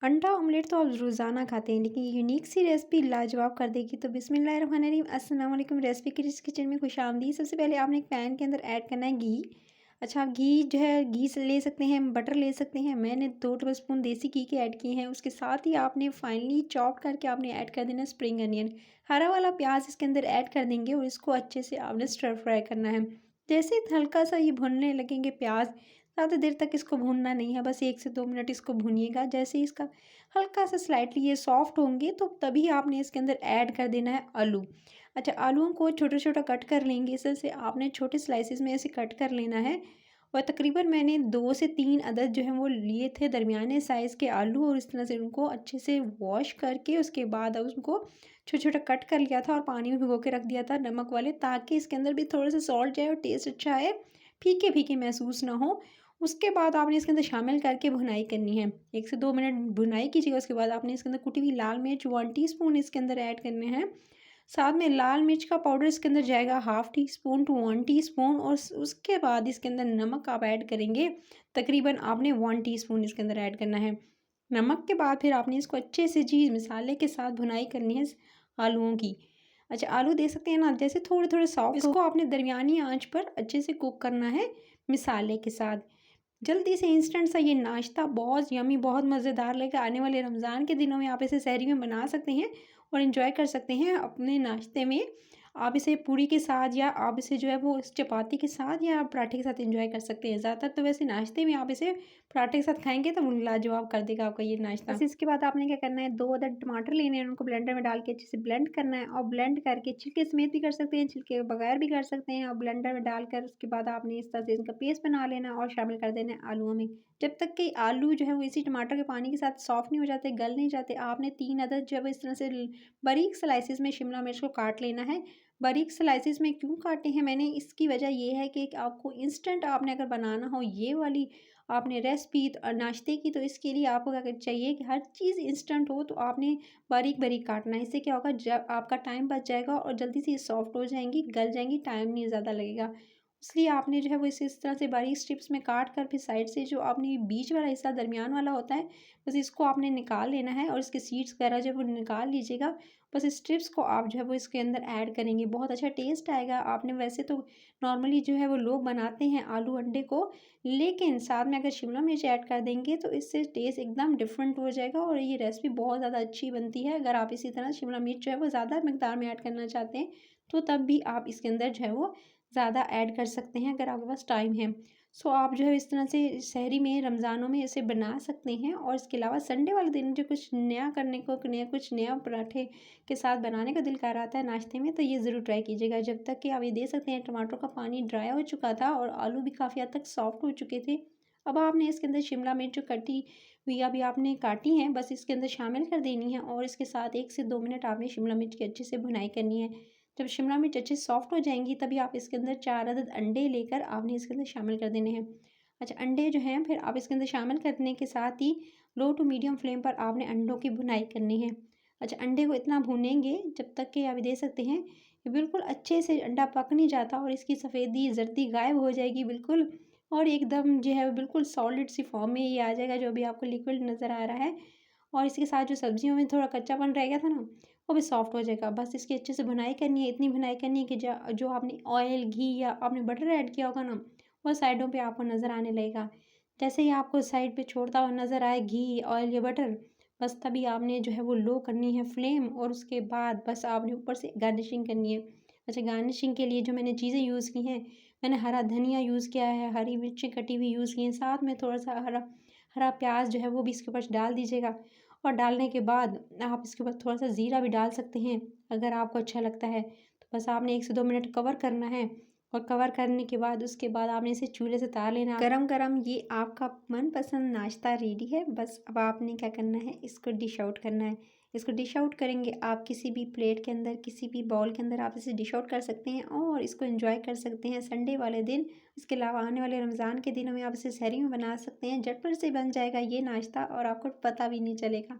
अंडा ऑमलेट तो आप रोज़ाना खाते हैं, लेकिन ये यूनिक सी रेसिपी लाजवाब कर देगी। तो बिस्मिल्लाहिर्रहमानिर्रहीम, अस्सलाम वालेकुम। रेसिपी क्रिस किचन में खुशामदीद। सबसे पहले आपने एक पैन के अंदर ऐड करना है घी। अच्छा, आप घी जो है घी से ले सकते हैं, बटर ले सकते हैं। मैंने 2 टेबलस्पून देसी घी के ऐड किए हैं। उसके साथ ही आपने फाइनली चॉप करके आपने ऐड कर देना स्प्रिंग अनियन। हरा वाला प्याज इसके अंदर ऐड कर देंगे और इसको अच्छे से आपने स्टर फ्राई करना है। जैसे हल्का सा ये भुनने लगेंगे प्याज, ज़्यादा देर तक इसको भूनना नहीं है, बस 1 से 2 मिनट इसको भूनिएगा। जैसे ही इसका हल्का सा स्लाइटली ये सॉफ्ट होंगे तो तभी आपने इसके अंदर ऐड कर देना है आलू। अच्छा, आलूओं को छोटा-छोटा कट कर लेंगे। इस तरह से आपने छोटे स्लाइसेस में ऐसे कट कर लेना है और तकरीबन मैंने 2 से 3 अदद जो हैं वो लिए थे दरमियाने साइज़ के आलू, और इस तरह से उनको अच्छे से वॉश करके उसके बाद अब उनको छोटा-छोटा कट कर लिया था और पानी में भिगो के रख दिया था नमक वाले, ताकि इसके अंदर भी थोड़ा-सा सॉल्ट जाए और टेस्ट अच्छा आए, फीके-फीके महसूस ना हो। उसके बाद आपने इसके अंदर शामिल करके भुनाई करनी है। 1 से 2 मिनट भुनाई कीजिएगा। उसके बाद आपने इसके अंदर कुटी हुई लाल मिर्च 1 टीस्पून इसके अंदर ऐड करने हैं। साथ में लाल मिर्च का पाउडर इसके अंदर जाएगा half teaspoon to 1 teaspoon, और उसके बाद इसके अंदर नमक आप ऐड करेंगे। तकरीबन आपने 1 टीस्पून इसके अंदर ऐड करना है। नमक के बाद फिर आपने इसको अच्छे से जी मसाले के साथ भुनाई करनी है आलूओं की। अच्छा, आलू देख सकते हैं ना, जैसे थोड़े-थोड़े सॉफ्ट इसको आपने दरमियानी आँच पर अच्छे से कुक करना है मसाले के साथ। जल्दी से इंस्टेंट सा ये नाश्ता बहुत यम्मी, बहुत मज़ेदार लगेगा। आने वाले रमज़ान के दिनों में आप इसे सहरी में बना सकते हैं और एंजॉय कर सकते हैं अपने नाश्ते में। आप इसे पूरी के साथ या आप इसे जो है वो चपाती के साथ या पराठे के साथ एंजॉय कर सकते हैं। ज़्यादातर तो वैसे नाश्ते में आप इसे पराठे के साथ खाएँगे तो लाजवाब कर देगा आपका ये नाश्ता। बस इसके बाद आपने क्या करना है, 2 अदद टमाटर लेने हैं, उनको ब्लेंडर में डाल के अच्छे से ब्लेंड करना है, और ब्लेंड करके छिलके समेत भी कर सकते हैं, छिलके के बगैर भी कर सकते हैं। और ब्लेंडर में डालकर उसके बाद आपने इस तरह से इनका पेस्ट बना लेना है और शामिल कर देना है आलूओं में। जब तक कि आलू जो है वो इसी टमाटर के पानी के साथ सॉफ्ट नहीं हो जाते, गल नहीं जाते, आपने 3 अदद जो है वो इस तरह से बारीक स्लाइसेस में शिमला मिर्च को काट लेना है। बारीक स्लाइसेस में क्यों काटे हैं मैंने, इसकी वजह ये है कि आपको इंस्टेंट आपने अगर बनाना हो ये वाली आपने रेसिपी नाश्ते की, तो इसके लिए आपको क्या चाहिए कि हर चीज़ इंस्टेंट हो, तो आपने बारीक-बारीक काटना है। इससे क्या होगा, जब आपका टाइम बच जाएगा और जल्दी से ये सॉफ्ट हो जाएँगी, गल जाएँगी, टाइम नहीं ज़्यादा लगेगा। इसलिए आपने जो है वो इसे इस तरह से बारीक स्ट्रिप्स में काट कर फिर साइड से जो आपने बीच वाला हिस्सा दरमियान वाला होता है, बस इसको आपने निकाल लेना है और इसके सीड्स वगैरह जो है वो निकाल लीजिएगा। बस स्ट्रिप्स को आप जो है वो इसके अंदर ऐड करेंगे, बहुत अच्छा टेस्ट आएगा। आपने वैसे तो नॉर्मली जो है वो लोग बनाते हैं आलू अंडे को, लेकिन साथ में अगर शिमला मिर्च ऐड कर देंगे तो इससे टेस्ट एकदम डिफरेंट हो जाएगा और ये रेसिपी बहुत ज़्यादा अच्छी बनती है। अगर आप इसी तरह शिमला मिर्च जो है वो ज़्यादा मिकदार में ऐड करना चाहते हैं, तो तब भी आप इसके अंदर जो है वो ज़्यादा ऐड कर सकते हैं अगर आपके पास टाइम है। सो आप जो है इस तरह से सहरी में, रमज़ानों में इसे बना सकते हैं। और इसके अलावा संडे वाले दिन जो कुछ नया करने को, कुछ नया पराठे के साथ बनाने का दिल कर रहा था नाश्ते में, तो ये ज़रूर ट्राई कीजिएगा। जब तक कि आप ये देख सकते हैं टमाटर का पानी ड्राई हो चुका था और आलू भी काफ़ी हद तक सॉफ्ट हो चुके थे। अब आपने इसके अंदर शिमला मिर्च जो कटी हुई अभी आपने काटी हैं, बस इसके अंदर शामिल कर देनी है और इसके साथ 1 से 2 मिनट आपने शिमला मिर्च की अच्छे से भुनाई करनी है। जब शिमला मिर्च अच्छे सॉफ्ट हो जाएंगी, तभी आप इसके अंदर 4 अदद अंडे लेकर आपने इसके अंदर शामिल कर देने हैं। अच्छा, अंडे जो हैं फिर आप इसके अंदर शामिल करने के साथ ही लो टू मीडियम फ्लेम पर आपने अंडों की भुनाई करनी है। अच्छा, अंडे को इतना भूनेंगे जब तक कि आप देख सकते हैं कि बिल्कुल अच्छे से अंडा पक नहीं जाता और इसकी सफ़ेदी जर्दी गायब हो जाएगी बिल्कुल, और एकदम जो है वो बिल्कुल सॉलिड सी फॉर्म में ये आ जाएगा, जो अभी आपको लिक्विड नज़र आ रहा है। और इसके साथ जो सब्जियों में थोड़ा कच्चापन रह गया था ना, वो भी सॉफ्ट हो जाएगा। बस इसकी अच्छे से भुनाई करनी है, इतनी भुनाई करनी है कि जो आपने ऑयल, घी या आपने बटर ऐड किया होगा ना, वो साइडों पे आपको नज़र आने लगेगा। जैसे ही आपको साइड पे छोड़ता हुआ नज़र आए घी, ऑयल या बटर, बस तभी आपने जो है वो लो करनी है फ्लेम, और उसके बाद बस आपने ऊपर से गार्निशिंग करनी है। अच्छा, गार्निशिंग के लिए जो मैंने चीज़ें यूज़ की हैं, मैंने हरा धनिया यूज़ किया है, हरी मिर्ची कटी हुई यूज़ की हैं, साथ में थोड़ा-सा हरा हरा प्याज जो है वो भी इसके ऊपर डाल दीजिएगा। और डालने के बाद आप इसके ऊपर थोड़ा-सा ज़ीरा भी डाल सकते हैं, अगर आपको अच्छा लगता है। तो बस आपने 1 से 2 मिनट कवर करना है, और कवर करने के बाद उसके बाद आपने इसे चूल्हे से उतार लेना। गरम-गरम ये आपका मनपसंद नाश्ता रेडी है। बस अब आपने क्या करना है, इसको डिश आउट करना है। इसको डिश आउट करेंगे आप किसी भी प्लेट के अंदर, किसी भी बाउल के अंदर आप इसे डिश आउट कर सकते हैं और इसको एंजॉय कर सकते हैं संडे वाले दिन। इसके अलावा आने वाले रमज़ान के दिनों में आप इसे सहरी में बना सकते हैं। झटपट से बन जाएगा ये नाश्ता और आपको पता भी नहीं चलेगा।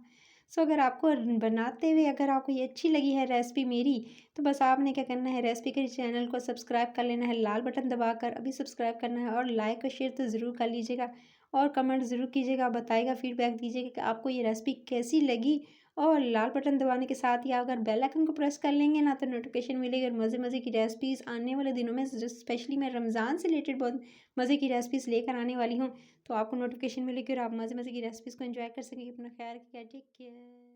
सो अगर आपको बनाते हुए अगर आपको ये अच्छी लगी है रेसिपी मेरी, तो बस आपने क्या करना है, रेसिपी के चैनल को सब्सक्राइब कर लेना है लाल बटन दबाकर, अभी सब्सक्राइब करना है, और लाइक और शेयर तो ज़रूर कर लीजिएगा। और कमेंट ज़रूर कीजिएगा, बताइएगा, फीडबैक दीजिएगा कि आपको ये रेसिपी कैसी लगी। और लाल बटन दबाने के साथ ही आप अगर बेल आइकन को प्रेस कर लेंगे ना तो नोटिफिकेशन मिलेगी और मज़े मज़े की रेसिपीज़ आने वाले दिनों में जो स्पेशली मैं रमज़ान से रिलेटेड बहुत मज़े की रेसिपीज़ लेकर आने वाली हूँ, तो आपको नोटिफिकेशन मिलेगी और आप मज़े मज़े की रेसिपीज़ को एंजॉय कर सकेंगे। अपना ख्याल रखिएगा, टेक केयर।